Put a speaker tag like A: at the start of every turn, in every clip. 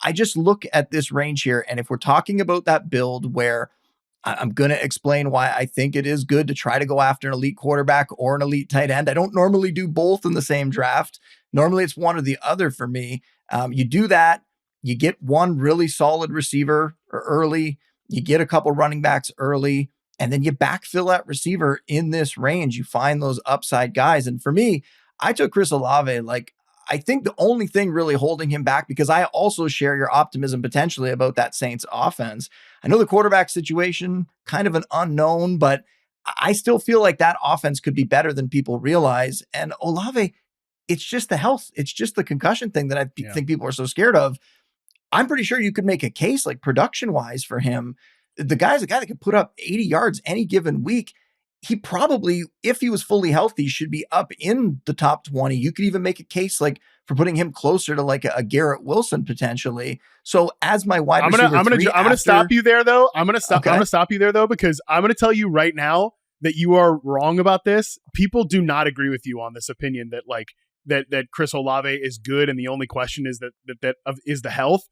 A: I just look at this range here. And if we're talking about that build where I'm going to explain why I think it is good to try to go after an elite quarterback or an elite tight end. I don't normally do both in the same draft. Normally it's one or the other for me. You do that, you get one really solid receiver early, you get a couple running backs early, and then you backfill that receiver in this range. You find those upside guys. And for me, I took Chris Olave. Like, I think the only thing really holding him back, because I also share your optimism potentially about that Saints offense. I know the quarterback situation, kind of an unknown, but I still feel like that offense could be better than people realize. And Olave, it's just the health. It's just the concussion thing that I think people are so scared of. I'm pretty sure you could make a case like production wise for him. The guy's a guy that could put up 80 yards any given week. He probably, if he was fully healthy, should be up in the top 20. You could even make a case like for putting him closer to like a Garrett Wilson potentially. So as my wide receiver,
B: I'm gonna stop you there though. I'm gonna stop you there though, because I'm gonna tell you right now that you are wrong about this. People do not agree with you on this opinion that like that Chris Olave is good, and the only question is is the health.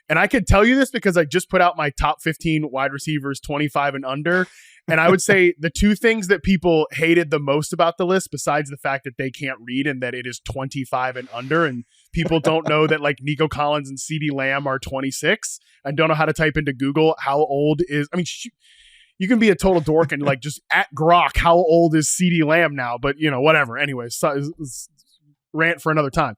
B: And I could tell you this because I just put out my top 15 wide receivers 25 and under. And I would say the two things that people hated the most about the list, besides the fact that they can't read and that it is 25 and under, and people don't know that like Nico Collins and CeeDee Lamb are 26 and don't know how to type into Google how old is, I mean, you can be a total dork and like just at Grok, how old is CeeDee Lamb now? But you know, whatever. Anyways, rant for another time.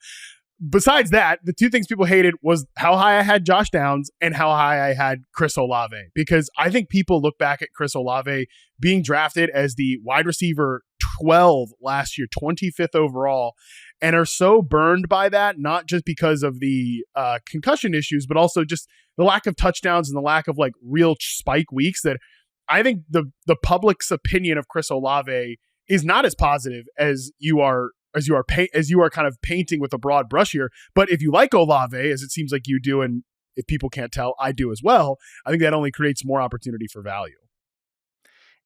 B: Besides that, the two things people hated was how high I had Josh Downs and how high I had Chris Olave, because I think people look back at Chris Olave being drafted as the wide receiver 12 last year, 25th overall, and are so burned by that, not just because of the concussion issues, but also just the lack of touchdowns and the lack of like real spike weeks, that I think the public's opinion of Chris Olave is not as positive as you are kind of painting with a broad brush here. But if you like Olave, as it seems like you do, and if people can't tell, I do as well, I think that only creates more opportunity for value.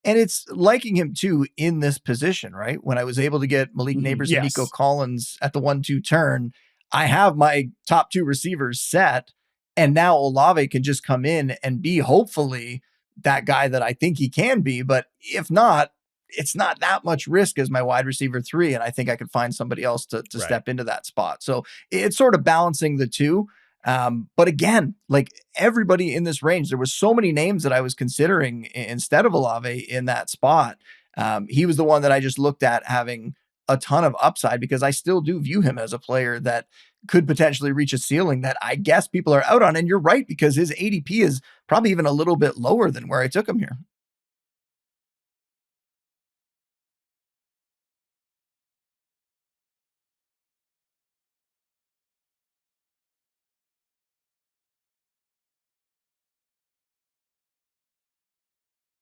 A: And it's liking him too in this position, right? When I was able to get Malik Neighbors and Nico Collins at the 1-2 turn, I have my top two receivers set, and now Olave can just come in and be hopefully that guy that I think he can be. But if not, it's not that much risk as my wide receiver 3. And I think I could find somebody else to step into that spot. So it's sort of balancing the two. But again, like everybody in this range, there was so many names that I was considering instead of Olave in that spot. He was the one that I just looked at having a ton of upside, because I still do view him as a player that could potentially reach a ceiling that I guess people are out on. And you're right, because his ADP is probably even a little bit lower than where I took him here.